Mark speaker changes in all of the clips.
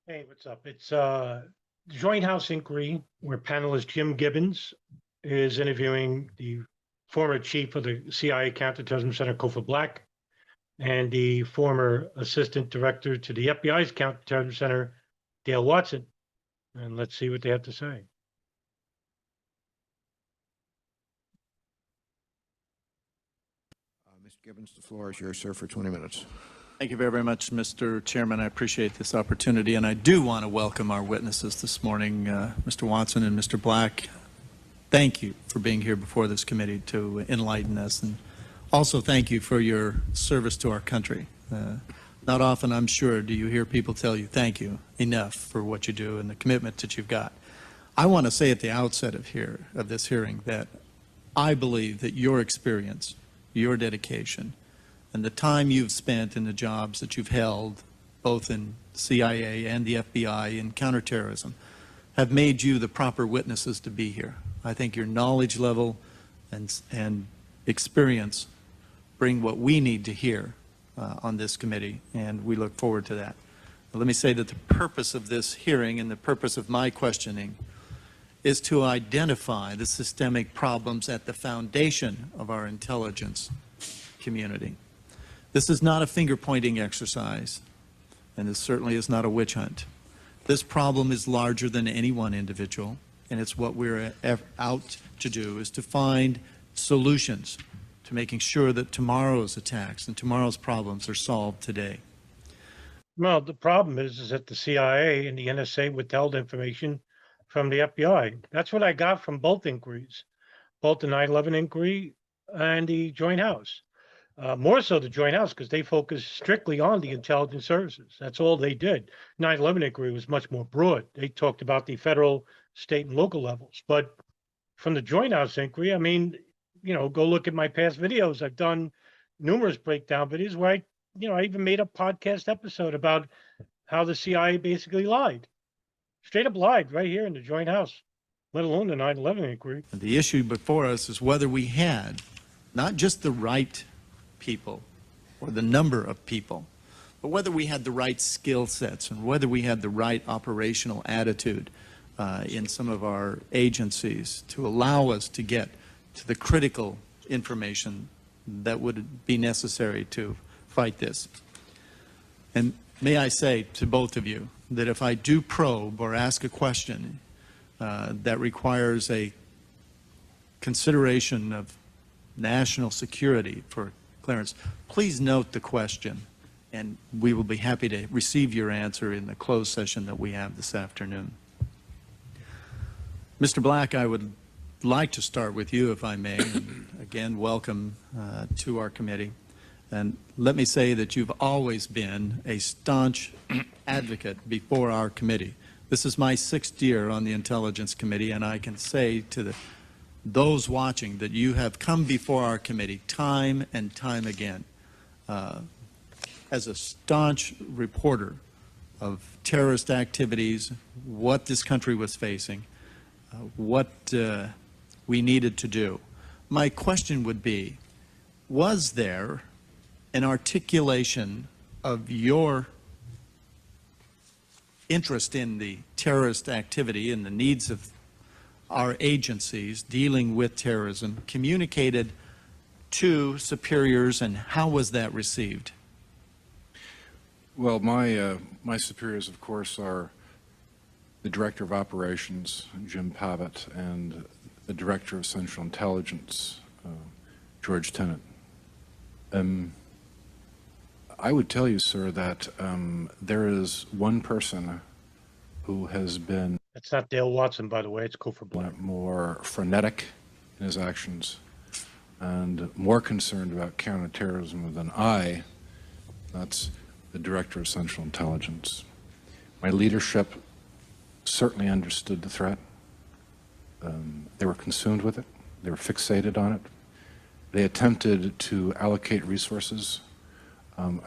Speaker 1: Hey, what's up? It's Joint House Inquiry, where panelist Jim Gibbons is interviewing the former chief of the CIA Counterterrorism Center, Cofer Black, and the former assistant director to the FBI's Counterterrorism Center, Dale Watson. And let's see what they have to say.
Speaker 2: Mr. Gibbons, the floor is yours, sir, for 20 minutes.
Speaker 3: Thank you very much, Mr. Chairman. I appreciate this opportunity, and I do want to welcome our witnesses this morning, Mr. Watson and Mr. Black. Thank you for being here before this committee to enlighten us, and also thank you for your service to our country. Not often, I'm sure, do you hear people tell you thank you enough for what you do and the commitment that you've got. I want to say at the outset of this hearing that I believe that your experience, your dedication, and the time you've spent in the jobs that you've held, both in CIA and the FBI in counterterrorism, have made you the proper witnesses to be here. I think your knowledge level and experience bring what we need to hear on this committee, and we look forward to that. But let me say that the purpose of this hearing and the purpose of my questioning is to identify the systemic problems at the foundation of our intelligence community. This is not a finger-pointing exercise, and this certainly is not a witch hunt. This problem is larger than any one individual, and it's what we're out to do, is to find solutions to making sure that tomorrow's attacks and tomorrow's problems are solved today.
Speaker 1: Well, the problem is that the CIA and the NSA withheld information from the FBI. That's what I got from both inquiries, both the 9/11 inquiry and the Joint House. More so the Joint House, because they focused strictly on the intelligence services. That's all they did. 9/11 inquiry was much more broad. They talked about the federal, state, and local levels. But from the Joint House inquiry, I mean, go look at my past videos. I've done numerous breakdown videos where I even made a podcast episode about how the CIA basically lied. Straight up lied right here in the Joint House, let alone the 9/11 inquiry.
Speaker 3: The issue before us is whether we had not just the right people or the number of people, but whether we had the right skill sets and whether we had the right operational attitude in some of our agencies to allow us to get to the critical information that would be necessary to fight this. And may I say to both of you that if I do probe or ask a question that requires a consideration of national security for clearance, please note the question, and we will be happy to receive your answer in the closed session that we have this afternoon. Mr. Black, I would like to start with you, if I may. And again, welcome to our committee. And let me say that you've always been a staunch advocate before our committee. This is my 6th year on the Intelligence Committee, and I can say to those watching that you have come before our committee time and time again as a staunch reporter of terrorist activities, what this country was facing, what we needed to do. My question would be, was there an articulation of your interest in the terrorist activity and the needs of our agencies dealing with terrorism communicated to superiors, and how was that received?
Speaker 4: Well, my superiors, of course, are the Director of Operations, Jim Pavitt, and the Director of Central Intelligence, George Tenet. I would tell you, sir, that there is one person who has been...
Speaker 1: That's not Dale Watson, by the way. It's Cofer Black.
Speaker 4: ...more frenetic in his actions and more concerned about counterterrorism than I. That's the Director of Central Intelligence. My leadership certainly understood the threat. They were consumed with it. They were fixated on it. They attempted to allocate resources.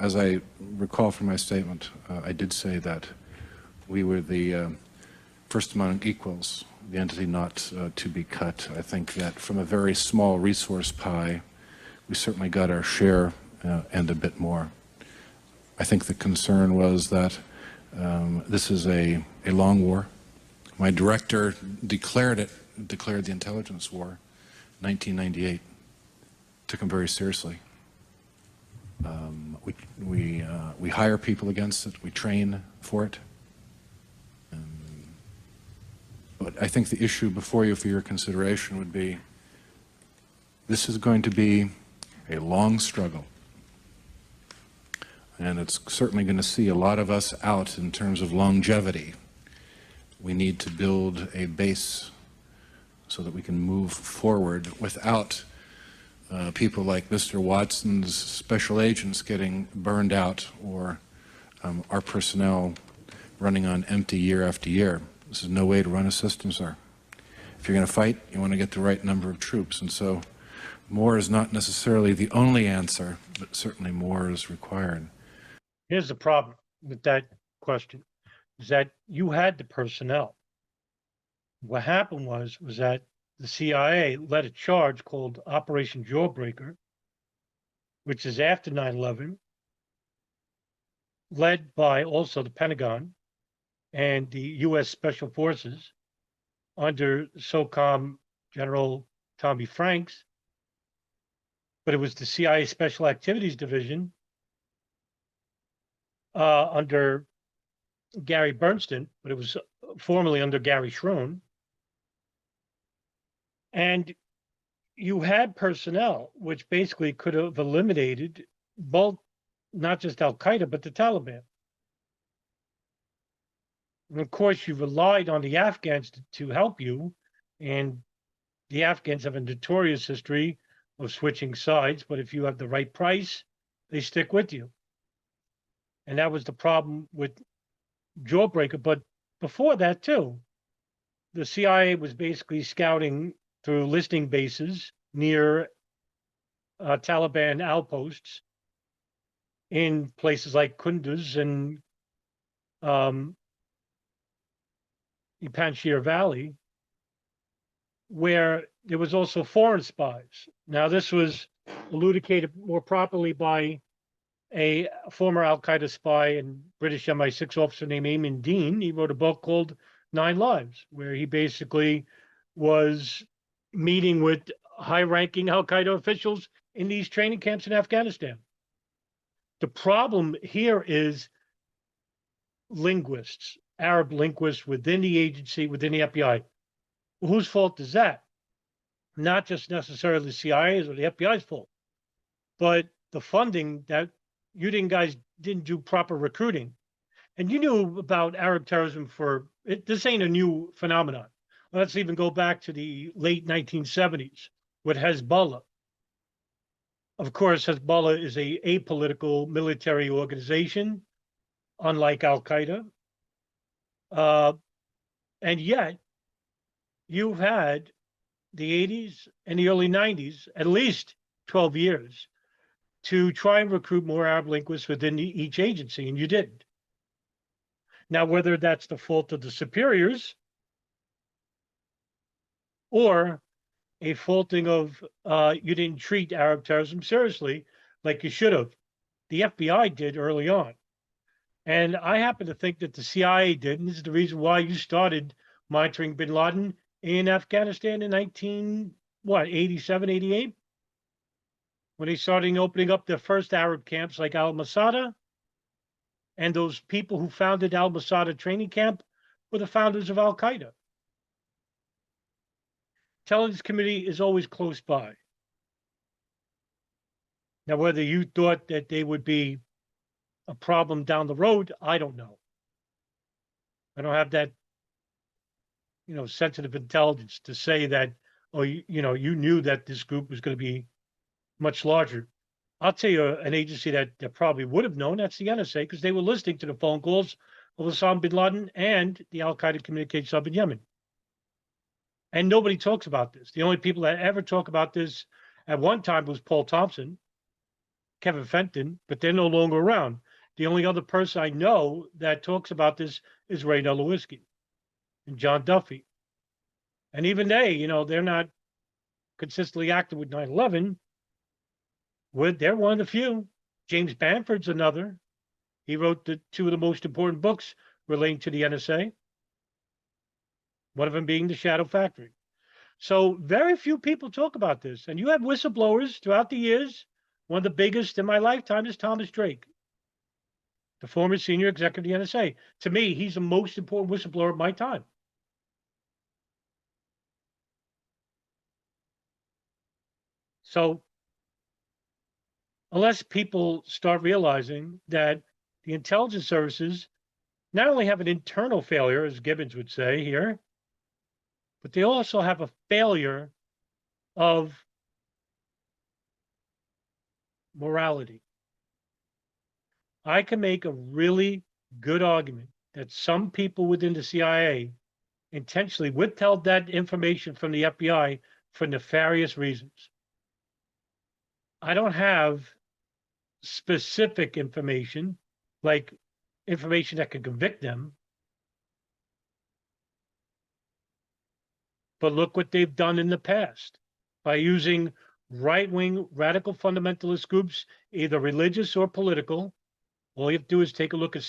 Speaker 4: As I recall from my statement, I did say that we were the first among equals, the entity not to be cut. I think that from a very small resource pie, we certainly got our share and a bit more. I think the concern was that This is a long war. My director declared the intelligence war in 1998. Took him very seriously. We hire people against it. We train for it. But I think the issue before you for your consideration would be, this is going to be a long struggle. And it's certainly going to see a lot of us out in terms of longevity. We need to build a base so that we can move forward without people like Mr. Watson's special agents getting burned out, or our personnel running on empty year after year. This is no way to run a system, sir. If you're going to fight, you want to get the right number of troops. And so more is not necessarily the only answer, but certainly more is required.
Speaker 1: Here's the problem with that question, is that you had the personnel. What happened was that the CIA led a charge called Operation Jawbreaker, which is after 9/11, led by also the Pentagon and the U.S. Special Forces under SOCOM General Tommy Franks. But it was the CIA Special Activities Division under Gary Bernstein, but it was formerly under Gary Schroen. And you had personnel which basically could have eliminated both, not just Al-Qaeda, but the Taliban. And of course, you relied on the Afghans to help you, and the Afghans have a notorious history of switching sides, but if you have the right price, they stick with you. And that was the problem with Jawbreaker. But before that, too, the CIA was basically scouting through listing bases near Taliban outposts in places like Kunduz and Panjshir Valley, where there was also foreign spies. Now, this was elucidated more properly by a former Al-Qaeda spy and British MI6 officer named Eamon Dean. He wrote a book called 9 Lives, where he basically was meeting with high-ranking Al-Qaeda officials in these training camps in Afghanistan. The problem here is linguists, Arab linguists within the agency, within the FBI. Whose fault is that? Not just necessarily the CIA's or the FBI's fault, but the funding that you guys didn't do proper recruiting. And you knew about Arab terrorism this ain't a new phenomenon. Let's even go back to the late 1970s with Hezbollah. Of course, Hezbollah is a apolitical military organization, unlike Al-Qaeda. And yet, you've had the 80s and the early 90s, at least 12 years, to try and recruit more Arab linguists within each agency, and you didn't. Now, whether that's the fault of the superiors or a faulting of you didn't treat Arab terrorism seriously like you should have. The FBI did early on. And I happen to think that the CIA did, and this is the reason why you started monitoring bin Laden in Afghanistan in 87, 88? When they started opening up their first Arab camps like Al-Masada, and those people who founded Al-Masada training camp were the founders of Al-Qaeda. Intelligence community is always close by. Now, whether you thought that they would be a problem down the road, I don't know. I don't have that, sensitive intelligence to say that, you knew that this group was going to be much larger. I'll tell you an agency that probably would have known, that's the NSA, because they were listening to the phone calls of Osama bin Laden and the Al-Qaeda communications hub in Yemen. And nobody talks about this. The only people that ever talk about this at one time was Paul Thompson, Kevin Fenton, but they're no longer around. The only other person I know that talks about this is Ray Nowolski and John Duffy. And even they, they're not consistently active with 9/11. They're one of the few. James Bamford's another. He wrote two of the most important books relating to the NSA, one of them being The Shadow Factory. So very few people talk about this. And you have whistleblowers throughout the years. One of the biggest in my lifetime is Thomas Drake, the former senior executive of the NSA. To me, he's the most important whistleblower of my time. So unless people start realizing that the intelligence services not only have an internal failure, as Gibbons would say here, but they also have a failure of morality. I can make a really good argument that some people within the CIA intentionally withheld that information from the FBI for nefarious reasons. I don't have specific information, like information that could convict them. But look what they've done in the past by using right-wing radical fundamentalist groups, either religious or political. All you have to do is take a look at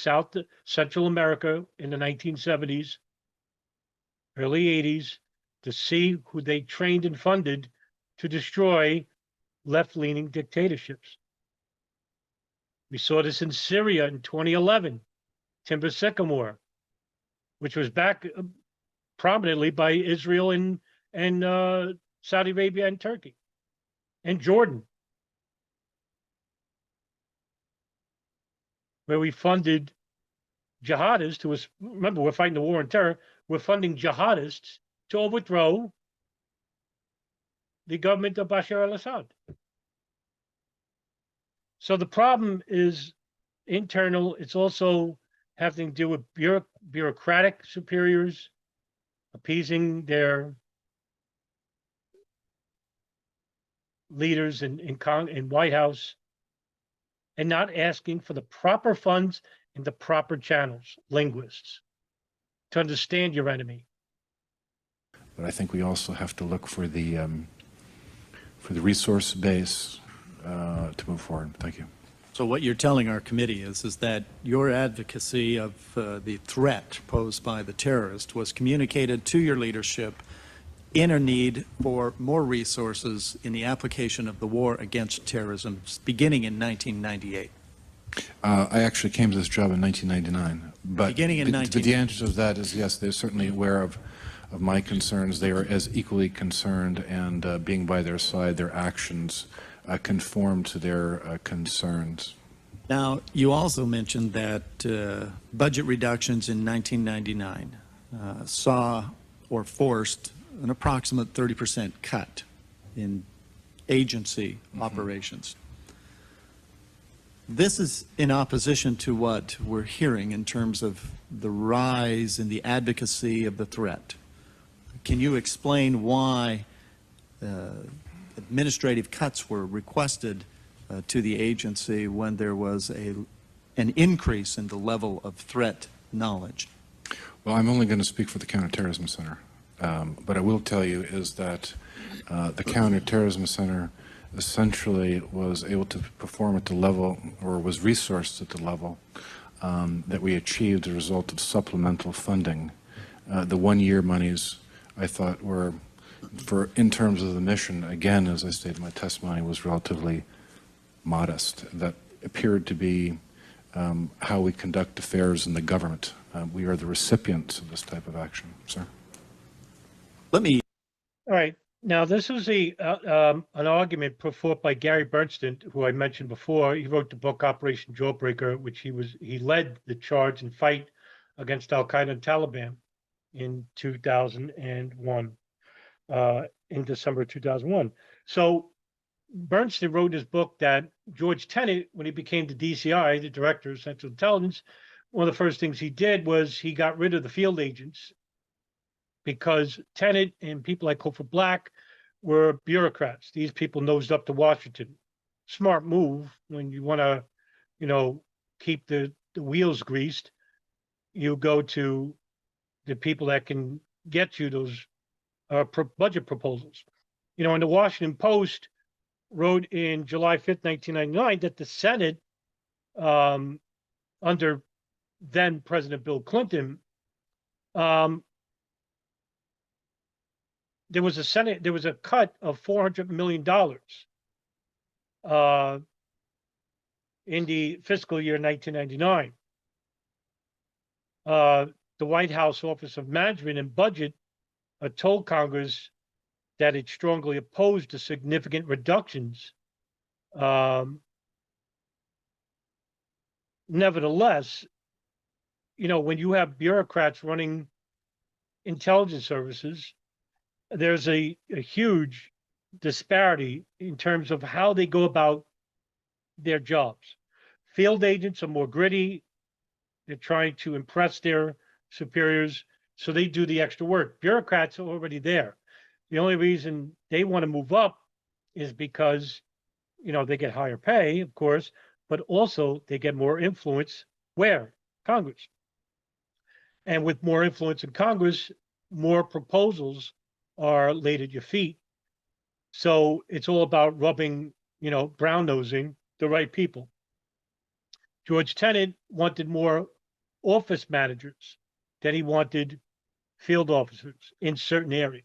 Speaker 1: Central America in the 1970s, early 80s, to see who they trained and funded to destroy left-leaning dictatorships. We saw this in Syria in 2011, Timber Sycamore, which was backed prominently by Israel and Saudi Arabia and Turkey and Jordan, where we funded jihadists who was, remember, we're fighting the war on terror. We're funding jihadists to overthrow the government of Bashar al-Assad. So the problem is internal. It's also having to do with bureaucratic superiors appeasing their leaders in White House and not asking for the proper funds and the proper channels, linguists, to understand your enemy.
Speaker 4: But I think we also have to look for the resource base to move forward. Thank you.
Speaker 3: So what you're telling our committee is that your advocacy of the threat posed by the terrorist was communicated to your leadership in a need for more resources in the application of the war against terrorism beginning in 1998.
Speaker 4: I actually came to this job in 1999. But
Speaker 3: Beginning in
Speaker 4: but the answer to that is yes, they're certainly aware of my concerns. They are as equally concerned, and being by their side, their actions conform to their concerns.
Speaker 3: Now, you also mentioned that budget reductions in 1999 saw or forced an approximate 30% cut in agency operations. This is in opposition to what we're hearing in terms of the rise in the advocacy of the threat. Can you explain why administrative cuts were requested to the agency when there was an increase in the level of threat knowledge?
Speaker 4: Well, I'm only going to speak for the Counterterrorism Center. But I will tell you is that the Counterterrorism Center essentially was able to perform at the level, or was resourced at the level, that we achieved as a result of supplemental funding. The one-year monies, I thought, were, in terms of the mission, again, as I stated in my testimony, was relatively modest. That appeared to be how we conduct affairs in the government. We are the recipients of this type of action, sir.
Speaker 3: Let me.
Speaker 1: All right. Now, this is an argument put forth by Gary Bernstein, who I mentioned before. He wrote the book Operation Jawbreaker, which he led the charge and fight against Al Qaeda and Taliban in 2001, in December 2001. So Bernstein wrote his book that George Tenet, when he became the DCI, the Director of Central Intelligence, one of the first things he did was he got rid of the field agents, because Tenet and people like Cofer Black were bureaucrats. These people nosed up to Washington. Smart move when you want to, keep the wheels greased. You go to the people that can get you those budget proposals. And the Washington Post wrote in July 5th, 1999, that the Senate under then President Bill Clinton, there was a cut of $400 million in the fiscal year 1999. The White House Office of Management and Budget told Congress that it strongly opposed the significant reductions. Nevertheless, when you have bureaucrats running intelligence services, there's a huge disparity in terms of how they go about their jobs. Field agents are more gritty. They're trying to impress their superiors, so they do the extra work. Bureaucrats are already there. The only reason they want to move up is because, they get higher pay, of course, but also they get more influence. Where? Congress. And with more influence in Congress, more proposals are laid at your feet. So it's all about rubbing, brown nosing the right people. George Tenet wanted more office managers than he wanted field officers in certain areas.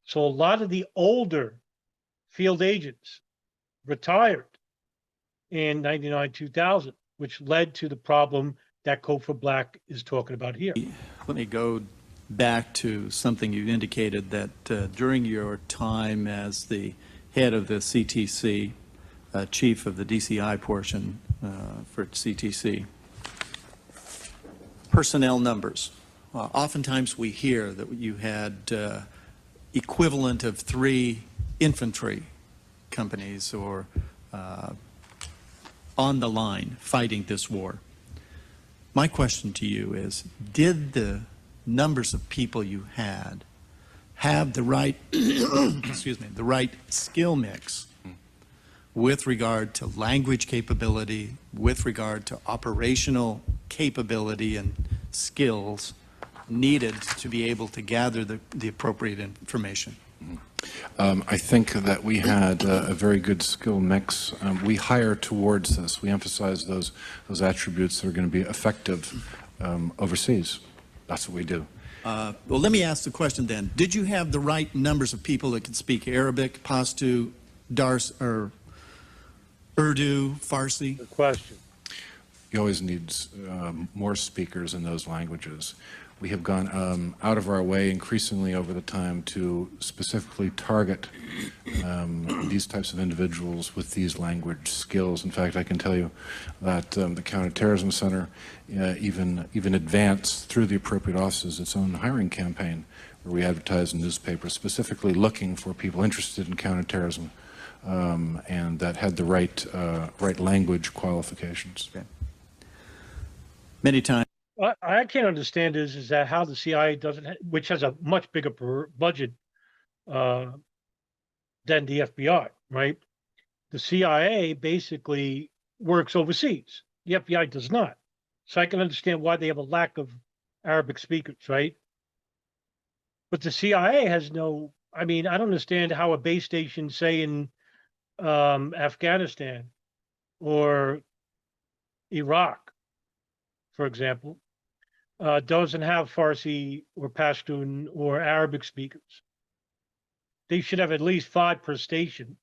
Speaker 1: So a lot of the older field agents retired in 99, 2000, which led to the problem that Cofer Black is talking about here.
Speaker 3: Let me go back to something you indicated, that during your time as the head of the CTC, chief of the DCI portion for CTC, personnel numbers. Oftentimes we hear that you had equivalent of 3 infantry companies or on the line fighting this war. My question to you is, did the numbers of people you had have the right, excuse me, the right skill mix with regard to language capability, with regard to operational capability and skills needed to be able to gather the appropriate information?
Speaker 4: I think that we had a very good skill mix. We hire towards this. We emphasize those attributes that are going to be effective overseas. That's what we do.
Speaker 3: Well, let me ask the question then. Did you have the right numbers of people that could speak Arabic, Pashto, or Urdu, Farsi?
Speaker 1: Good question.
Speaker 4: You always need more speakers in those languages. We have gone out of our way increasingly over the time to specifically target these types of individuals with these language skills. In fact, I can tell you that the Counterterrorism Center even advanced through the appropriate offices its own hiring campaign, where we advertise in newspapers specifically looking for people interested in counterterrorism and that had the right language qualifications.
Speaker 3: Okay. Many times.
Speaker 1: What I can't understand is that how the CIA doesn't, which has a much bigger budget than the FBI, right? The CIA basically works overseas. The FBI does not. So I can understand why they have a lack of Arabic speakers, right? But the CIA has no, I don't understand how a base station, say in Afghanistan or Iraq, for example, doesn't have Farsi or Pashtun or Arabic speakers. They should have at least 5 per station.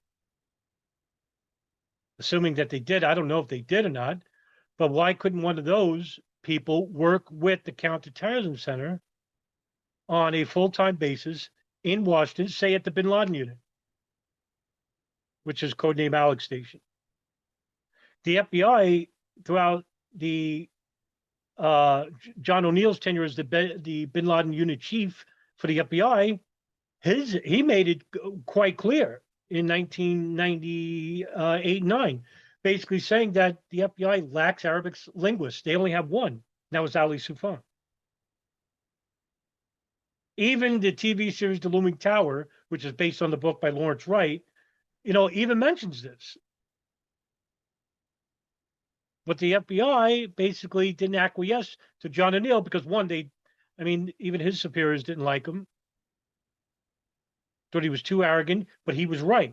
Speaker 1: Assuming that they did, I don't know if they did or not, but why couldn't one of those people work with the Counterterrorism Center on a full-time basis in Washington, say at the Bin Laden unit, which is codename Alex Station? The FBI, throughout the John O'Neill's tenure as the Bin Laden unit chief for the FBI, he made it quite clear in 1998-9, basically saying that the FBI lacks Arabic linguists. They only have one. That was Ali Soufan. Even the TV series The Looming Tower, which is based on the book by Lawrence Wright, even mentions this. But the FBI basically didn't acquiesce to John O'Neill because, one, even his superiors didn't like him. Thought he was too arrogant, but he was right.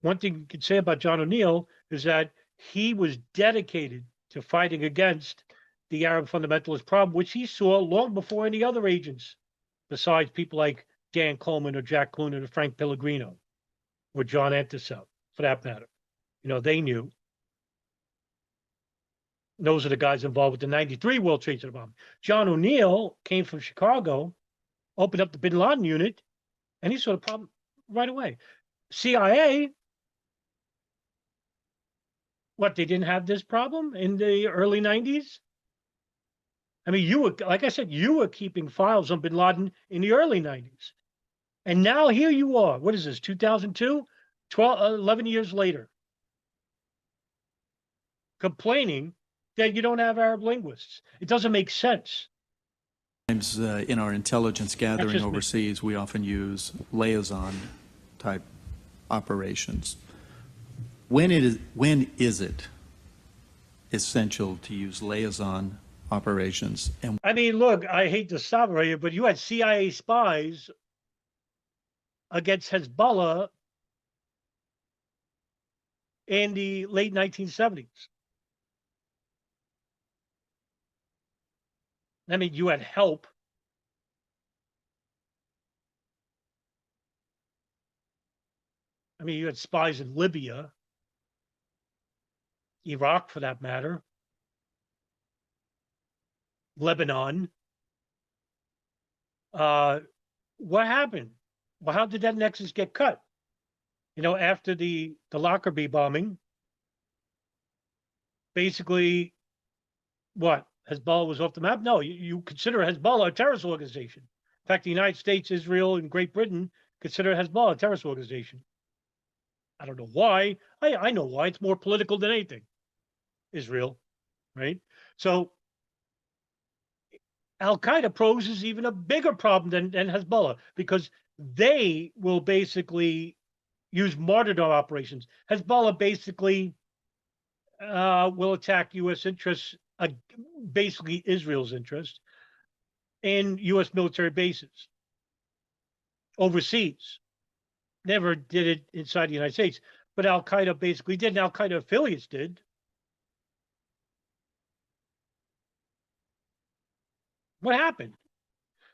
Speaker 1: One thing you could say about John O'Neill is that he was dedicated to fighting against the Arab fundamentalist problem, which he saw long before any other agents, besides people like Dan Coleman or Jack Clunan or Frank Pellegrino or John Entwistle, for that matter. You know, they knew. Those are the guys involved with the 93 World Trade Center bomb. John O'Neill came from Chicago, opened up the bin Laden unit, and he saw the problem right away. CIA, what, they didn't have this problem in the early 90s? I mean, you were, like I said, you were keeping files on bin Laden in the early 90s. And now here you are. What is this, 2002? 11 years later. Complaining that you don't have Arab linguists. It doesn't make sense.
Speaker 3: Sometimes in our intelligence gathering
Speaker 1: just me.
Speaker 3: overseas, we often use liaison type operations. When is it essential to use liaison operations? And
Speaker 1: I mean, look, I hate to stop right here, but you had CIA spies against Hezbollah in the late 1970s. I mean, you had help. I mean, you had spies in Libya, Iraq for that matter, Lebanon. What happened? Well, how did that nexus get cut? You know, after the Lockerbie bombing, basically, what? Hezbollah was off the map? No, you consider Hezbollah a terrorist organization. In fact, the United States, Israel, and Great Britain consider Hezbollah a terrorist organization. I don't know why. I know why. It's more political than anything. Israel, right? So Al-Qaeda poses even a bigger problem than Hezbollah, because they will basically use martyrdom operations. Hezbollah basically will attack U.S. interests, basically Israel's interests, in U.S. military bases overseas. Never did it inside the United States, but Al-Qaeda basically did, and Al-Qaeda affiliates did. What happened?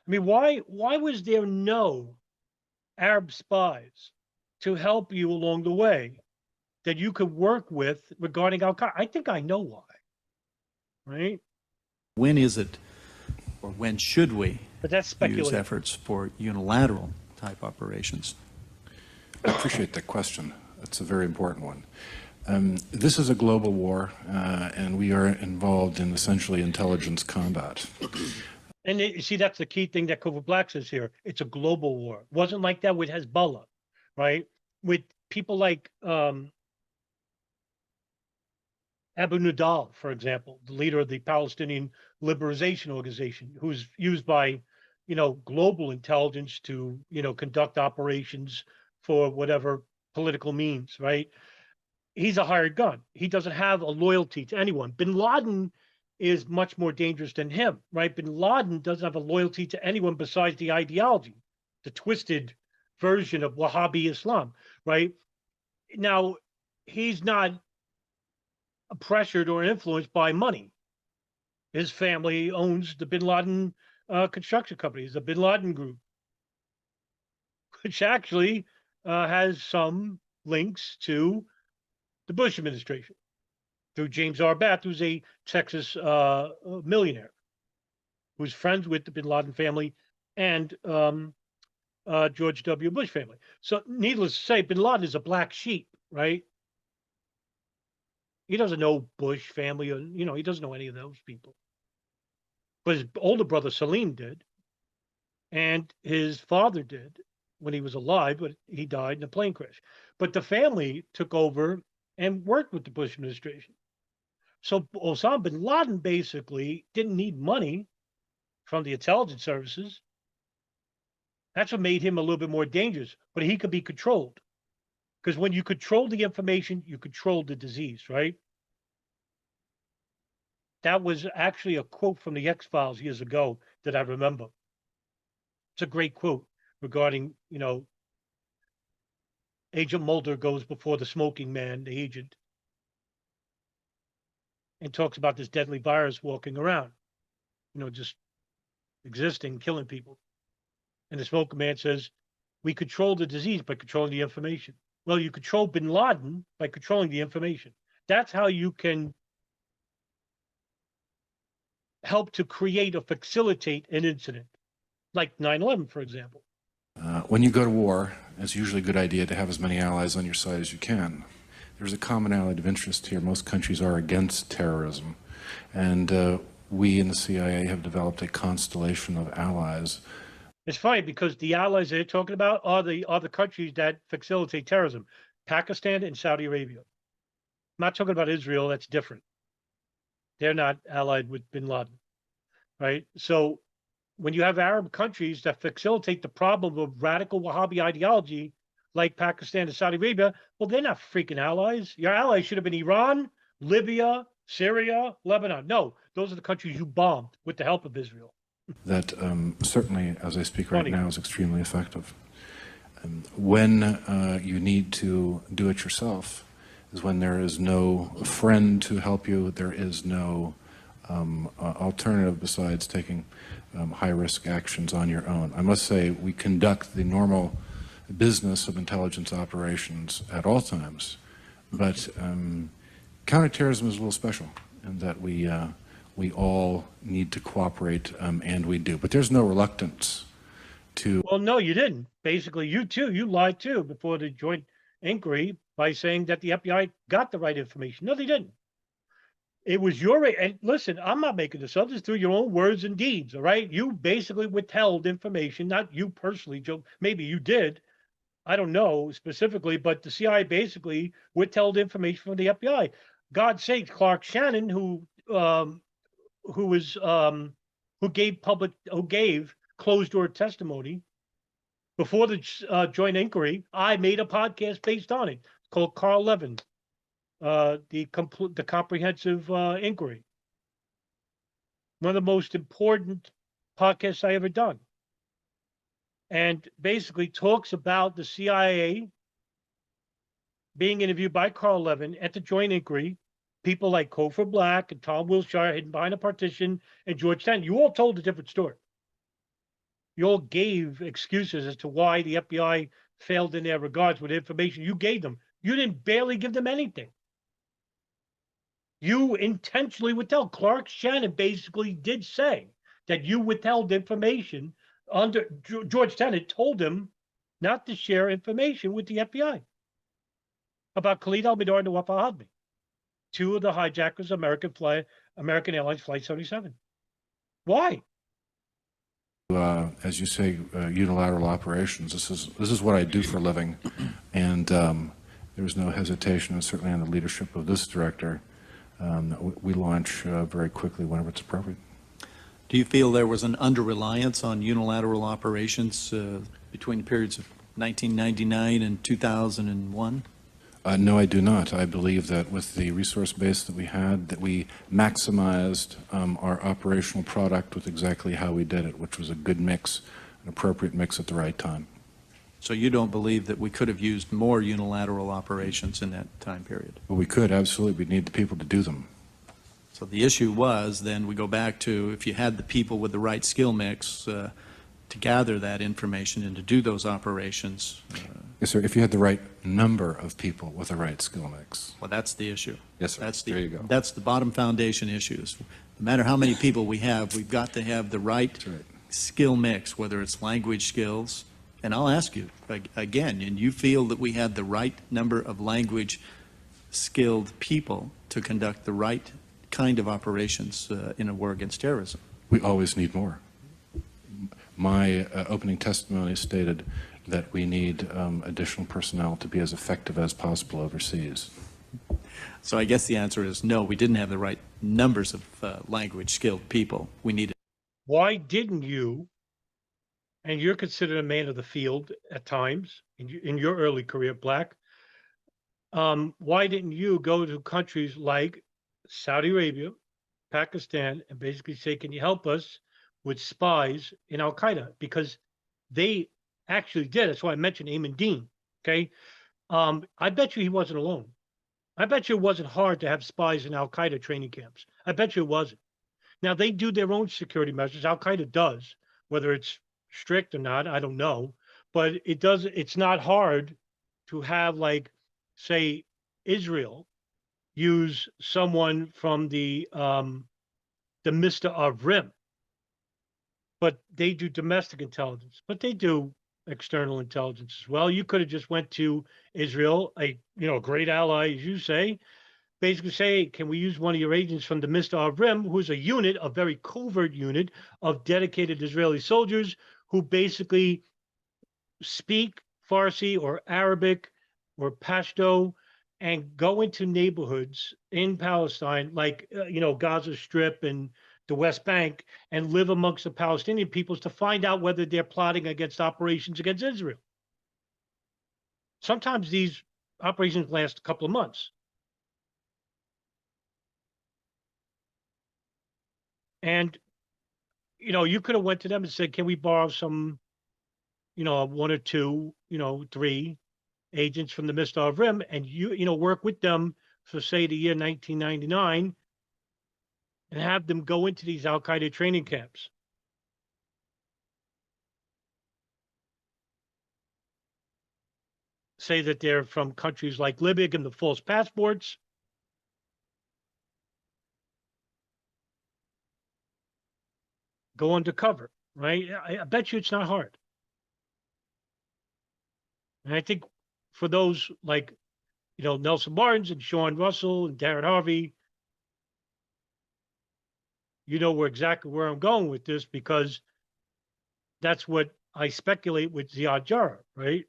Speaker 1: I mean, why was there no Arab spies to help you along the way that you could work with regarding Al-Qaeda? I think I know why, right?
Speaker 3: when is it, or when should we
Speaker 1: But that's
Speaker 3: use
Speaker 1: speculative.
Speaker 3: efforts for unilateral type operations?
Speaker 4: I appreciate that question. It's a very important one. This is a global war, and we are involved in essentially intelligence combat.
Speaker 1: And you see, that's the key thing that Cofer Black says here. It's a global war. It wasn't like that with Hezbollah, right? With people like Abu Nidal, for example, the leader of the Palestinian Liberation Organization, who's used by, global intelligence to, conduct operations for whatever political means, right? He's a hired gun. He doesn't have a loyalty to anyone. Bin Laden is much more dangerous than him, right? Bin Laden doesn't have a loyalty to anyone besides the ideology, the twisted version of Wahhabi Islam, right? Now, he's not pressured or influenced by money. His family owns the Bin Laden construction companies, the Bin Laden Group, which actually has some links to the Bush administration through James R. Bath, who's a Texas millionaire, who's friends with the Bin Laden family and George W. Bush family. So needless to say, Bin Laden is a black sheep, right? He doesn't know Bush family, or, he doesn't know any of those people. But his older brother Salim did, and his father did when he was alive, but he died in a plane crash. But the family took over and worked with the Bush administration. So Osama bin Laden basically didn't need money from the intelligence services. That's what made him a little bit more dangerous, but he could be controlled. Because when you control the information, you control the disease, right? That was actually a quote from the X-Files years ago that I remember. It's a great quote regarding, Agent Mulder goes before the smoking man, the agent. and talks about this deadly virus walking around, just existing, killing people. And the smoke command says, we control the disease by controlling the information. Well, you control bin Laden by controlling the information. That's how you can help to create or facilitate an incident, like 9/11, for example.
Speaker 4: When you go to war, it's usually a good idea to have as many allies on your side as you can. There's a commonality of interest here. Most countries are against terrorism, and we in the CIA have developed a constellation of allies.
Speaker 1: It's funny because the allies they're talking about are the countries that facilitate terrorism, Pakistan and Saudi Arabia. I'm not talking about Israel. That's different. They're not allied with bin Laden, right? So when you have Arab countries that facilitate the problem of radical Wahhabi ideology, like Pakistan and Saudi Arabia, well, they're not freaking allies. Your allies should have been Iran, Libya, Syria, Lebanon. No, those are the countries you bombed with the help of Israel.
Speaker 4: That certainly, as I speak right now, is extremely effective. When you need to do it yourself is when there is no friend to help you, there is no alternative besides taking high-risk actions on your own. I must say we conduct the normal business of intelligence operations at all times, but counterterrorism is a little special in that we all need to cooperate, and we do. But there's no reluctance to...
Speaker 1: Well, no, you didn't. Basically, you lied too before the joint inquiry by saying that the FBI got the right information. No, they didn't. It was and listen, I'm not making this up. This is through your own words and deeds, all right? You basically withheld information, not you personally, Joe. Maybe you did. I don't know specifically, but the CIA basically withheld information from the FBI. God's sake, Clark Shannon, who gave closed door testimony before the joint inquiry. I made a podcast based on it called Carl Levin, the comprehensive inquiry. One of the most important podcasts I ever done, and basically talks about the CIA being interviewed by Carl Levin at the joint inquiry. People like Cofer Black and Tom Wilshire hidden behind a partition and George Tenet. You all told a different story. You all gave excuses as to why the FBI failed in their regards with information you gave them. You didn't barely give them anything. You intentionally withheld. Clark Shannon basically did say that you withheld information under George Tenet told him not to share information with the FBI about Khalid al-Mihdhar and Nawaf al-Hazmi, two of the hijackers of American Airlines Flight 77. Why?
Speaker 4: As you say, unilateral operations. This is what I do for a living, and there's no hesitation, and certainly on the leadership of this director, we launch very quickly whenever it's appropriate.
Speaker 3: Do you feel there was an under-reliance on unilateral operations between the periods of 1999 and 2001?
Speaker 4: No, I do not. I believe that with the resource base that we had, that we maximized our operational product with exactly how we did it, which was a good mix, an appropriate mix at the right time.
Speaker 3: So you don't believe that we could have used more unilateral operations in that time period?
Speaker 4: Well, we could, absolutely. We need the people to do them.
Speaker 3: So the issue was, then we go back to, if you had the people with the right skill mix to gather that information and to do those operations.
Speaker 4: Yes, sir. If you had the right number of people with the right skill mix.
Speaker 3: Well, that's the issue.
Speaker 4: Yes, sir. There you go.
Speaker 3: That's the bottom foundation issues. No matter how many people we have, we've got to have the right skill mix, whether it's language skills. And I'll ask you again, and you feel that we had the right number of language skilled people to conduct the right kind of operations in a war against terrorism?
Speaker 4: We always need more. My opening testimony stated that we need additional personnel to be as effective as possible overseas.
Speaker 3: So I guess the answer is no, we didn't have the right numbers of language skilled people. We needed.
Speaker 1: Why didn't you, and you're considered a man of the field at times in your early career, Black, why didn't you go to countries like Saudi Arabia, Pakistan, and basically say, can you help us with spies in Al-Qaeda? Because they actually did. That's why I mentioned Ayman Dean, okay? I bet you he wasn't alone. I bet you it wasn't hard to have spies in Al-Qaeda training camps. I bet you it wasn't. Now they do their own security measures. Al-Qaeda does, whether it's strict or not, I don't know. But it does, it's not hard to have, like, say, Israel use someone from the Mr. of Rim, but they do domestic intelligence, but they do external intelligence as well. You could have just went to Israel, a great ally, as you say, basically say, hey, can we use one of your agents from the Mr. of Rim, who's a unit, a very covert unit of dedicated Israeli soldiers who basically speak Farsi or Arabic or Pashto and go into neighborhoods in Palestine, like, Gaza Strip and the West Bank, and live amongst the Palestinian peoples to find out whether they're plotting against operations against Israel. Sometimes these operations last a couple of months. And, you could have went to them and said, can we borrow some, one or two, three agents from the Mr. of Rim, and work with them for, say, the year 1999, and have them go into these Al-Qaeda training camps. Say that they're from countries like Libya, give them the false passports. Go undercover, right? I bet you it's not hard. And I think for those like, Nelson Barnes and Sean Russell and Darren Harvey, exactly where I'm going with this, because that's what I speculate with Ziad Jarrah, right?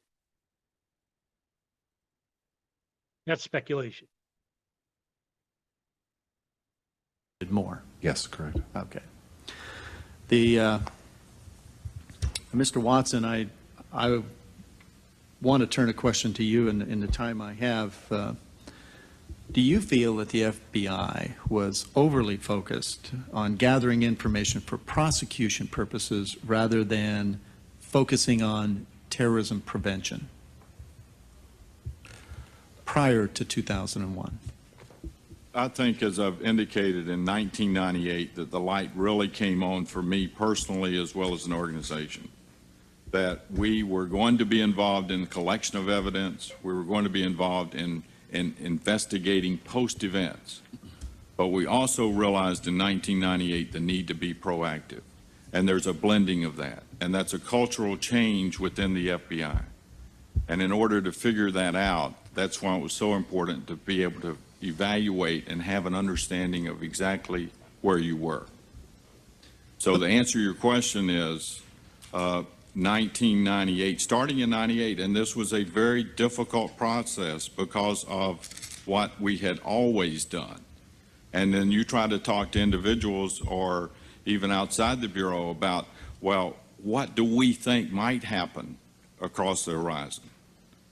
Speaker 1: That's speculation.
Speaker 3: More.
Speaker 4: Yes, correct.
Speaker 3: Okay. Mr. Watson, I want to turn a question to you in the time I have. Do you feel that the FBI was overly focused on gathering information for prosecution purposes rather than focusing on terrorism prevention prior to 2001?
Speaker 5: I think, as I've indicated in 1998, that the light really came on for me personally as well as an organization, that we were going to be involved in the collection of evidence, we were going to be involved in investigating post-events, but we also realized in 1998 the need to be proactive, and there's a blending of that, and that's a cultural change within the FBI. And in order to figure that out, that's why it was so important to be able to evaluate and have an understanding of exactly where you were. So the answer to your question is 1998, starting in 98, and this was a very difficult process because of what we had always done. And then you try to talk to individuals or even outside the Bureau about, well, what do we think might happen across the horizon?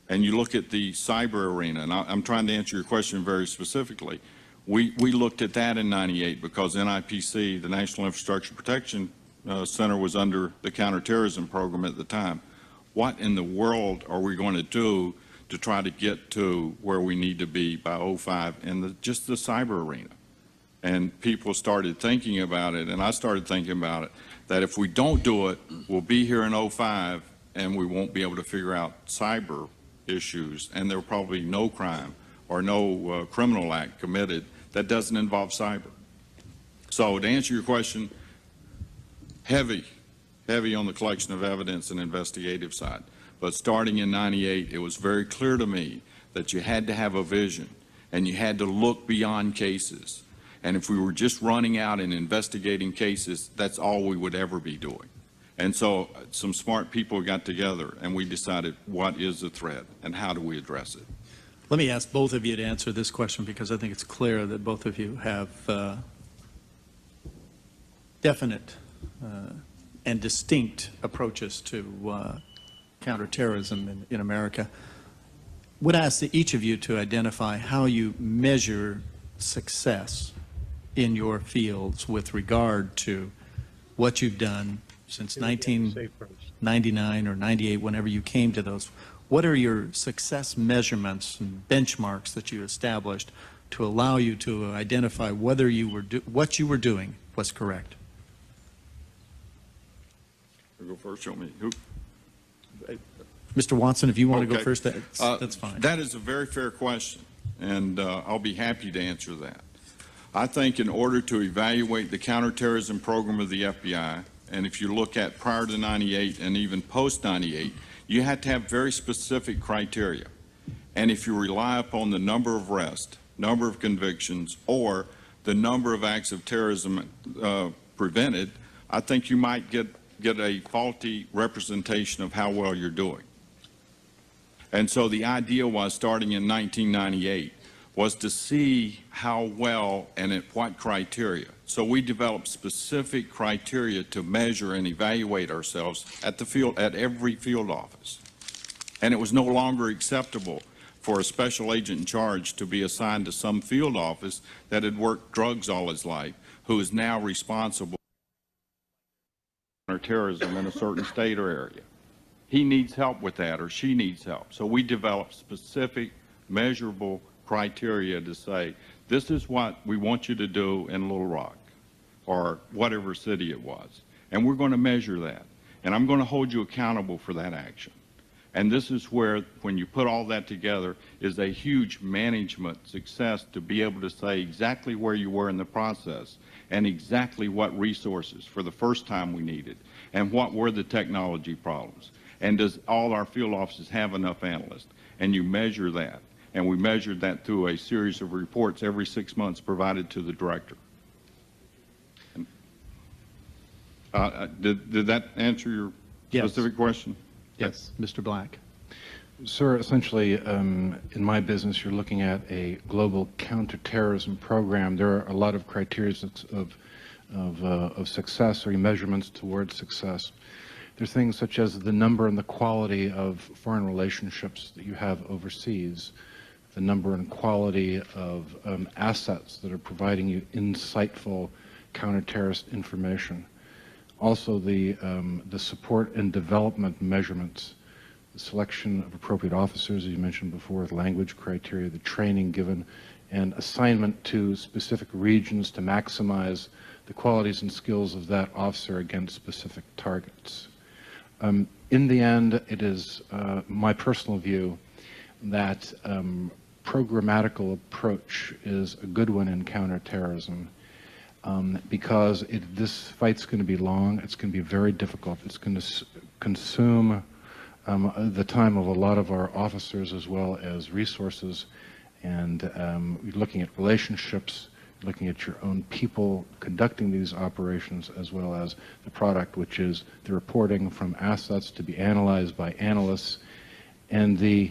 Speaker 5: And you look at the cyber arena, and I'm trying to answer your question very specifically. We looked at that in 98 because NIPC, the National Infrastructure Protection Center, was under the counterterrorism program at the time. What in the world are we going to do to try to get to where we need to be by 05 in just the cyber arena? And people started thinking about it, and I started thinking about it, that if we don't do it, we'll be here in 05 and we won't be able to figure out cyber issues, and there will probably no crime or no criminal act committed that doesn't involve cyber. So to answer your question, heavy on the collection of evidence and investigative side. But starting in 98, it was very clear to me that you had to have a vision and you had to look beyond cases. And if we were just running out and investigating cases, that's all we would ever be doing. And so some smart people got together and we decided what is the threat and how do we address it.
Speaker 3: Let me ask both of you to answer this question because I think it's clear that both of you have definite and distinct approaches to counterterrorism in America. Would ask each of you to identify how you measure success in your fields with regard to what you've done since 1999 or 98, whenever you came to those. what are your success measurements and benchmarks that you established to allow you to identify whether you were what you were doing was correct?
Speaker 5: I'll go first, show me. Who?
Speaker 3: Mr. Watson, if you want to go
Speaker 5: Okay.
Speaker 3: first, that's fine.
Speaker 5: That is a very fair question, and I'll be happy to answer that. I think in order to evaluate the counterterrorism program of the FBI, and if you look at prior to 98 and even post 98, you had to have very specific criteria. And if you rely upon the number of arrests, number of convictions, or the number of acts of terrorism prevented, I think you might get a faulty representation of how well you're doing. And so the idea was, starting in 1998, was to see how well and at what criteria. So we developed specific criteria to measure and evaluate ourselves at every field office. And it was no longer acceptable for a special agent in charge to be assigned to some field office that had worked drugs all his life, who is now responsible for terrorism in a certain state or area. He needs help with that, or she needs help. So we developed specific, measurable criteria to say, this is what we want you to do in Little Rock, or whatever city it was. And we're going to measure that. And I'm going to hold you accountable for that action. And this is where, when you put all that together, is a huge management success to be able to say exactly where you were in the process and exactly what resources for the first time we needed and what were the technology problems. And does all our field offices have enough analysts? And you measure that. And we measured that through a series of reports every 6 months provided to the director. Did that answer your specific question?
Speaker 3: Yes, Mr. Black.
Speaker 2: Sir, essentially, in my business, you're looking at a global counterterrorism program. There are a lot of criteria of success, or measurements towards success. There's things such as the number and the quality of foreign relationships that you have overseas, the number and quality of assets that are providing you insightful counter-terrorist information. Also, the support and development measurements, the selection of appropriate officers, as you mentioned before, the language criteria, the training given, and assignment to specific regions to maximize the qualities and skills of that officer against specific targets. In the end, it is my personal view that programmatical approach is a good one in counterterrorism. Because this fight's going to be long, it's going to be very difficult, it's going to consume the time of a lot of our officers as well as resources, and you're looking at relationships, looking at your own people conducting these operations, as well as the product, which is the reporting from assets to be analyzed by analysts, and the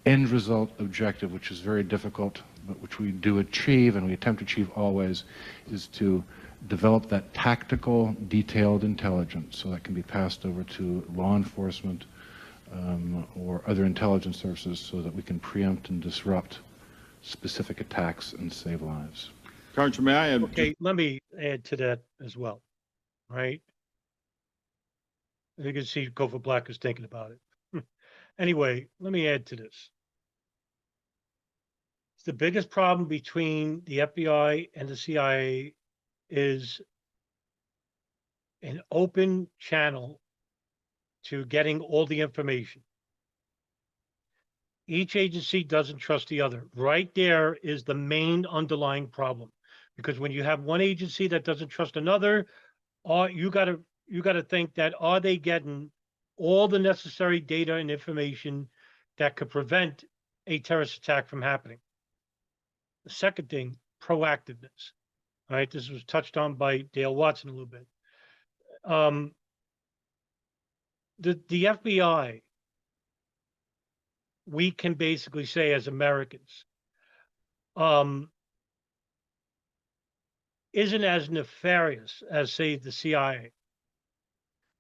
Speaker 2: end result objective, which is very difficult, but which we do achieve and we attempt to achieve always, is to develop that tactical, detailed intelligence so that can be passed over to law enforcement or other intelligence services so that we can preempt and disrupt specific attacks and save lives.
Speaker 5: Congressman, may I add?
Speaker 1: Okay, let me add to that as well, right? You can see Cofer Black is thinking about it. Anyway, let me add to this. The biggest problem between the FBI and the CIA is an open channel to getting all the information. Each agency doesn't trust the other. Right there is the main underlying problem. Because when you have one agency that doesn't trust another, you gotta think that, are they getting all the necessary data and information that could prevent a terrorist attack from happening? The second thing, proactiveness. All right, this was touched on by Dale Watson a little bit. The FBI, we can basically say as Americans, isn't as nefarious as, say, the CIA.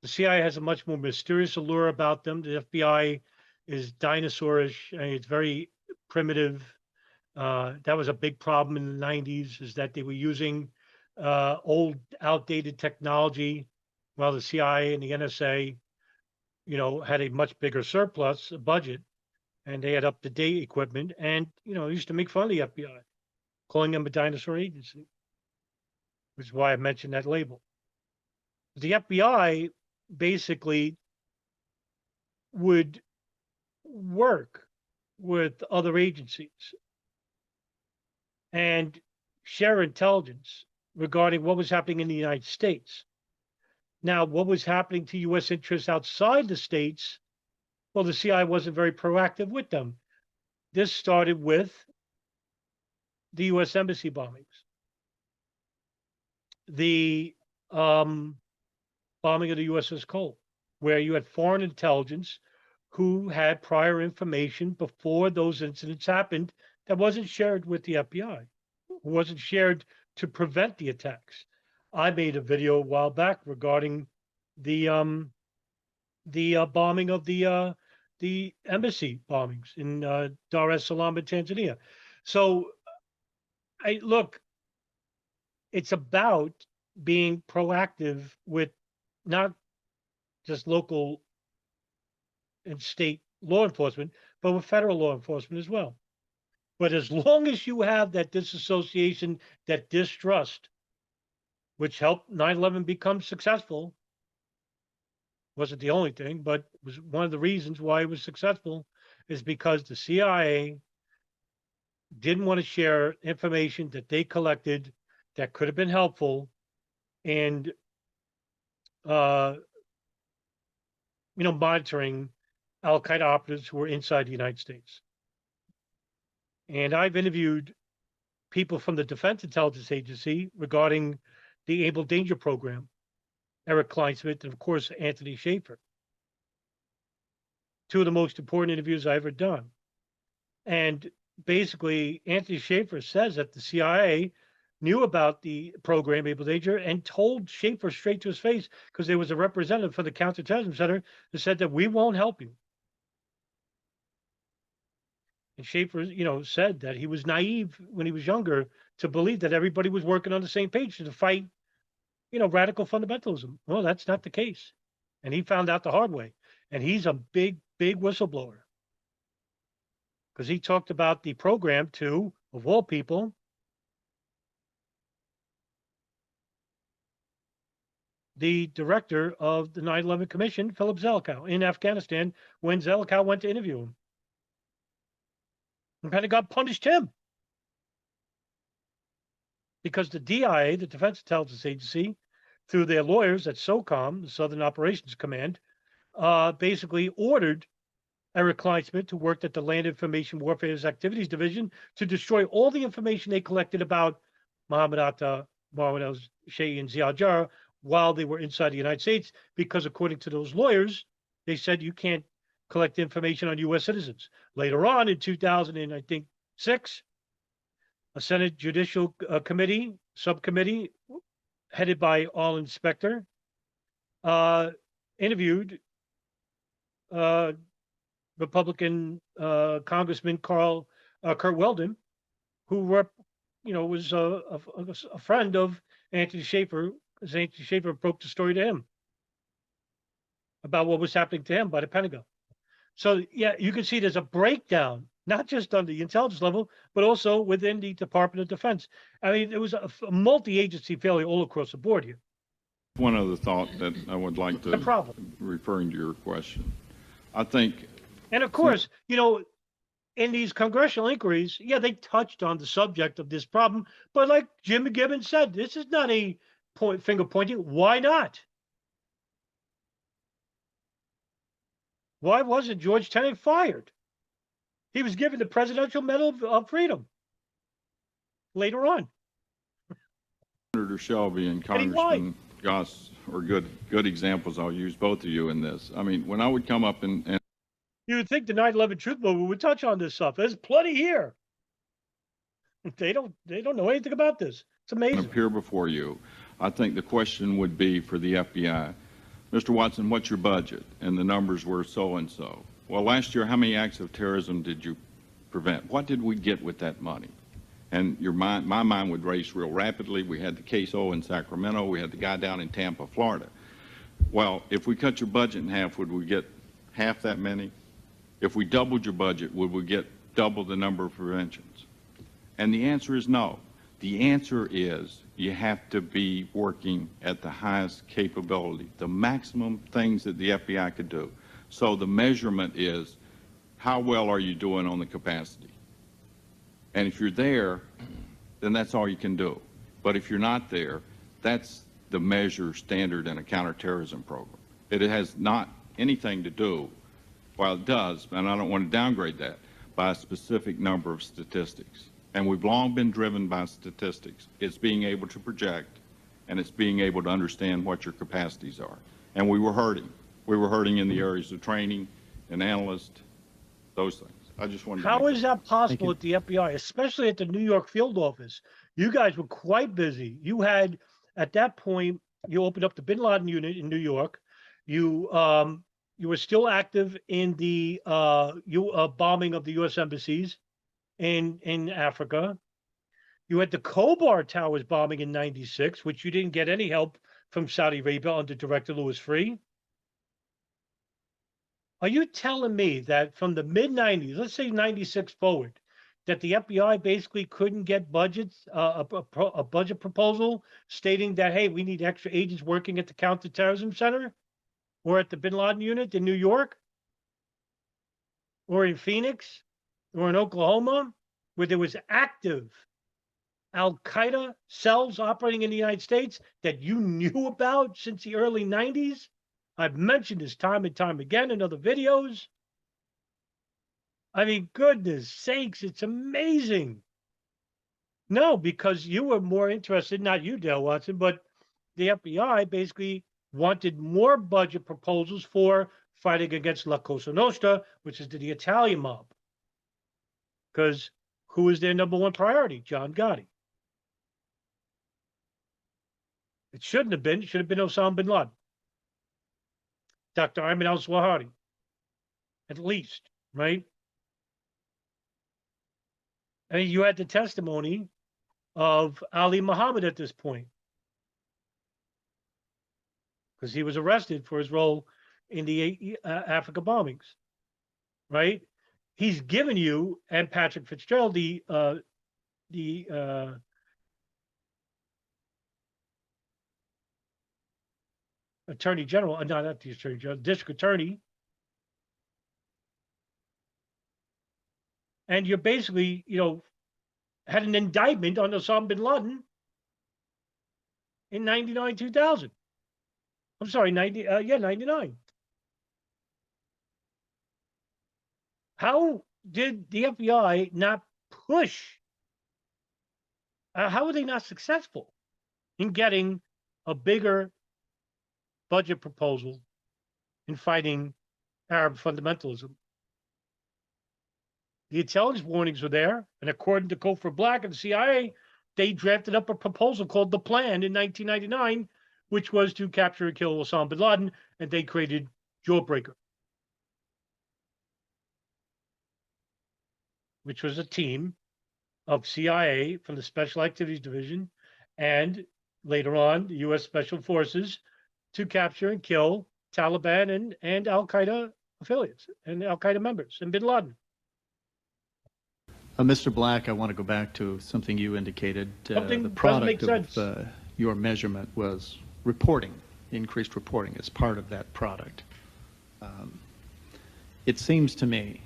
Speaker 1: The CIA has a much more mysterious allure about them. The FBI is dinosaurish. I mean, it's very primitive. That was a big problem in the 90s, is that they were using old, outdated technology, while the CIA and the NSA had a much bigger surplus budget, and they had up-to-date equipment, and, used to make fun of the FBI, calling them a dinosaur agency, which is why I mentioned that label. The FBI basically would work with other agencies and share intelligence regarding what was happening in the United States. Now, what was happening to U.S. interests outside the states? Well, the CIA wasn't very proactive with them. This started with the U.S. Embassy bombings, the bombing of the USS Cole, where you had foreign intelligence who had prior information before those incidents happened that wasn't shared with the FBI, wasn't shared to prevent the attacks. I made a video a while back regarding the bombing of the embassy bombings in Dar es Salaam in Tanzania. So, look, it's about being proactive with not just local and state law enforcement, but with federal law enforcement as well. But as long as you have that disassociation, that distrust, which helped 9/11 become successful, wasn't the only thing, but was one of the reasons why it was successful, is because the CIA didn't want to share information that they collected that could have been helpful in, monitoring Al Qaeda operatives who were inside the United States. And I've interviewed people from the Defense Intelligence Agency regarding the Able Danger Program, Eric Kleinsmith, and of course, Anthony Schaefer. Two of the most important interviews I've ever done. And basically, Anthony Schaefer says that the CIA knew about the program Able Danger and told Schaefer straight to his face, because there was a representative for the Counterterrorism Center that said that we won't help you. And Schaefer, said that he was naive when he was younger to believe that everybody was working on the same page to fight, radical fundamentalism. Well, that's not the case. And he found out the hard way. And he's a big, big whistleblower. Because he talked about the program to, of all people, the director of the 9/11 Commission, Philip Zelikow, in Afghanistan, when Zelikow went to interview him. The Pentagon punished him because the DIA, the Defense Intelligence Agency, through their lawyers at SOCOM, the Southern Operations Command, basically ordered Eric Kleinsmith, who worked at the Land Information Warfare Activities Division, to destroy all the information they collected about Mohammed Atta, Mohammed al-Shayy, and Ziad Jarrah while they were inside the United States, because according to those lawyers, they said you can't collect information on U.S. citizens. Later on, in 2006, a Senate Judicial subcommittee, headed by All Inspector, interviewed Republican Congressman Kurt Weldon, who was a friend of Anthony Schaefer, because Anthony Schaefer broke the story to him about what was happening to him by the Pentagon. So, yeah, you can see there's a breakdown, not just on the intelligence level, but also within the Department of Defense. I mean, it was a multi-agency failure all across the board here.
Speaker 5: One other thought that I would like to,
Speaker 1: The problem.
Speaker 5: referring to your question, I think,
Speaker 1: And of course, in these congressional inquiries, yeah, they touched on the subject of this problem, but like Jim Gibbons said, this is not a finger pointing. Why not? Why wasn't George Tenet fired? He was given the Presidential Medal of Freedom later on.
Speaker 5: Senator Shelby and
Speaker 1: And he lied.
Speaker 5: Congressman Goss are good examples. I'll use both of you in this. I mean, when I would come up and
Speaker 1: You would think the 9/11 Truth Movement would touch on this stuff. There's plenty here. They don't know anything about this. It's amazing.
Speaker 5: appear before you, I think the question would be for the FBI, Mr. Watson, what's your budget? And the numbers were so-and-so. Well, last year, how many acts of terrorism did you prevent? What did we get with that money? And my mind would race real rapidly. We had the Queso in Sacramento. We had the guy down in Tampa, Florida. Well, if we cut your budget in half, would we get half that many? If we doubled your budget, would we get double the number of preventions? And the answer is no. The answer is you have to be working at the highest capability, the maximum things that the FBI could do. So the measurement is, how well are you doing on the capacity? And if you're there, then that's all you can do. But if you're not there, that's the measure standard in a counterterrorism program. It has not anything to do, well, it does, and I don't want to downgrade that, by a specific number of statistics. And we've long been driven by statistics. It's being able to project, and it's being able to understand what your capacities are. And we were hurting. We were hurting in the areas of training and analyst, those things. I just wanted to
Speaker 1: How
Speaker 5: make
Speaker 1: is that possible at the FBI, especially at the New York field office? You guys were quite busy. You had, at that point, you opened up the Bin Laden unit in New York. You were still active in the bombing of the U.S. embassies in Africa. You had the Kobar Towers bombing in '96, which you didn't get any help from Saudi Arabia under Director Louis Freeh. Are you telling me that from the mid-'90s, let's say '96 forward, that the FBI basically couldn't get budgets, a budget proposal stating that, hey, we need extra agents working at the Counterterrorism Center or at the Bin Laden unit in New York or in Phoenix or in Oklahoma, where there was active Al-Qaeda cells operating in the United States that you knew about since the early '90s? I've mentioned this time and time again in other videos. I mean, goodness sakes, it's amazing. No, because you were more interested, not you, Dale Watson, but the FBI basically wanted more budget proposals for fighting against La Cosa Nostra, which is the Italian mob. Because who was their number one priority? John Gotti. It shouldn't have been. It should have been Osama bin Laden. Dr. Ayman al-Zawahiri, at least, right? I mean, you had the testimony of Ali Muhammad at this point, because he was arrested for his role in the Africa bombings, right? He's given you, and Patrick Fitzgerald, the Attorney General, not the Attorney General, District Attorney. And you're basically, had an indictment on Osama bin Laden in 99, 2000. I'm sorry, 99. How did the FBI not push? How were they not successful in getting a bigger budget proposal in fighting Arab fundamentalism? The intelligence warnings were there, and according to Cofer Black and the CIA, they drafted up a proposal called the Plan in 1999, which was to capture and kill Osama bin Laden, and they created Jawbreaker, which was a team of CIA from the Special Activities Division and later on the U.S. Special Forces to capture and kill Taliban and Al-Qaeda affiliates and Al-Qaeda members and bin Laden.
Speaker 3: Mr. Black, I want to go back to something you indicated. The product of your measurement was reporting, increased reporting as part of that product. It seems to me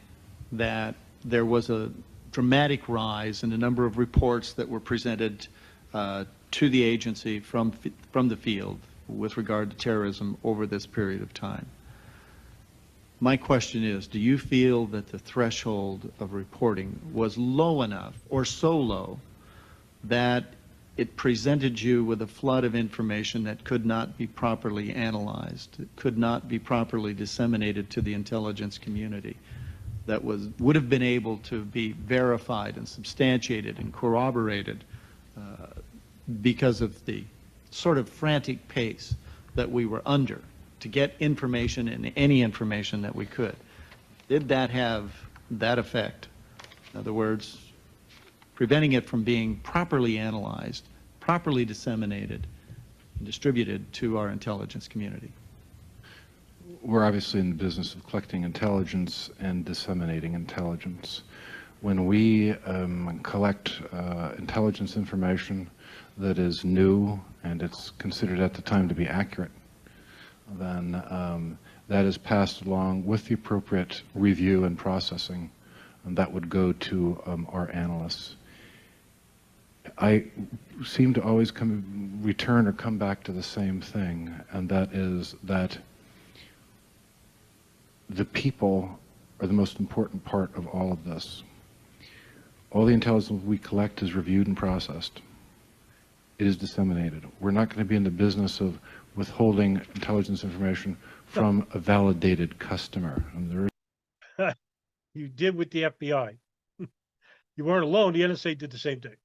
Speaker 3: that there was a dramatic rise in the number of reports that were presented to the agency from the field with regard to terrorism over this period of time. My question is, do you feel that the threshold of reporting was low enough or so low that it presented you with a flood of information that could not be properly analyzed, could not be properly disseminated to the intelligence community, that would have been able to be verified and substantiated and corroborated because of the sort of frantic pace that we were under to get information and any information that we could? Did that have that effect? In other words, preventing it from being properly analyzed, properly disseminated, and distributed to our intelligence community?
Speaker 2: we're obviously in the business of collecting intelligence and disseminating intelligence. When we collect intelligence information that is new and it's considered at the time to be accurate, then that is passed along with the appropriate review and processing, and that would go to our analysts. I seem to always return or come back to the same thing, and that is that the people are the most important part of all of this. All the intelligence we collect is reviewed and processed. It is disseminated. We're not going to be in the business of withholding intelligence information from a validated customer. And there
Speaker 1: You did with the FBI. You weren't alone. The NSA did the same thing.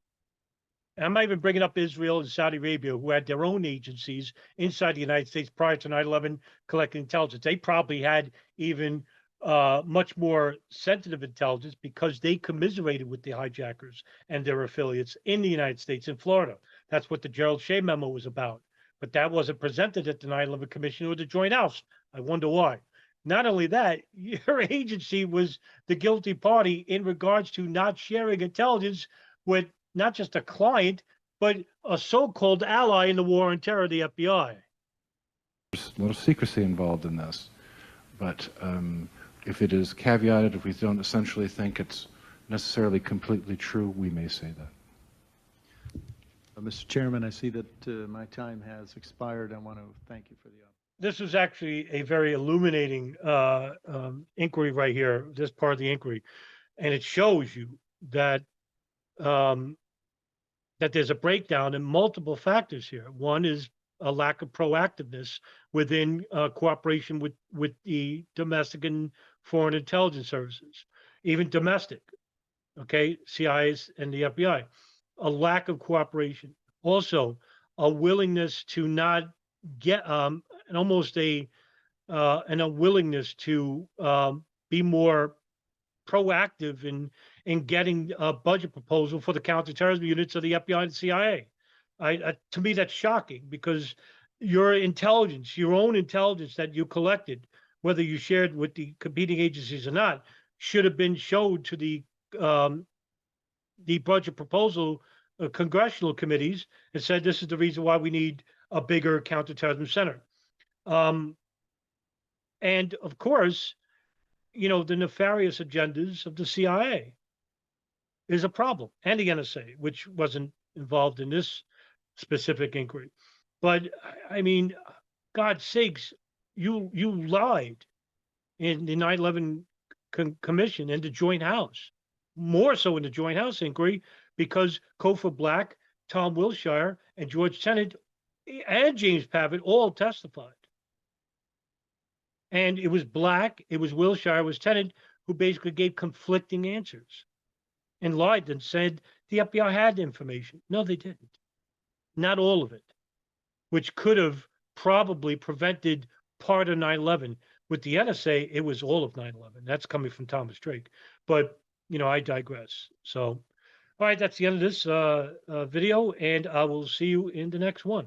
Speaker 1: And I'm not even bringing up Israel and Saudi Arabia, who had their own agencies inside the United States prior to 9/11 collecting intelligence. They probably had even much more sensitive intelligence because they commiserated with the hijackers and their affiliates in the United States, in Florida. That's what the Gerald Shea memo was about. But that wasn't presented at the 9/11 Commission or the Joint House. I wonder why. Not only that, your agency was the guilty party in regards to not sharing intelligence with not just a client, but a so-called ally in the war on terror, the FBI.
Speaker 2: There's a lot of secrecy involved in this. But if it is caveated, if we don't essentially think it's necessarily completely true, we may say that.
Speaker 3: Mr. Chairman, I see that my time has expired. I want to thank you for the opportunity.
Speaker 1: This was actually a very illuminating inquiry right here, this part of the inquiry. And it shows you that that there's a breakdown in multiple factors here. One is a lack of proactiveness within cooperation with the domestic and foreign intelligence services, even domestic, okay, CIAs and the FBI, a lack of cooperation. Also, a willingness to not get, and almost an unwillingness to be more proactive in getting a budget proposal for the counterterrorism units of the FBI and CIA. To me, that's shocking because your intelligence, your own intelligence that you collected, whether you shared with the competing agencies or not, should have been showed to the budget proposal congressional committees and said, this is the reason why we need a bigger counterterrorism center. And of course, you know, the nefarious agendas of the CIA is a problem, and the NSA, which wasn't involved in this specific inquiry. But I mean, God's sakes, you lied in the 9/11 Commission and the Joint House, more so in the Joint House inquiry, because Cofer Black, Tom Wilshire, and George Tenet and James Pavitt all testified. And it was Black, it was Wilshire, it was Tenet who basically gave conflicting answers and lied and said the FBI had information. No, they didn't. Not all of it, which could have probably prevented part of 9/11. With the NSA, it was all of 9/11. That's coming from Thomas Drake. But, you know, I digress. So, all right, that's the end of this video, and I will see you in the next one.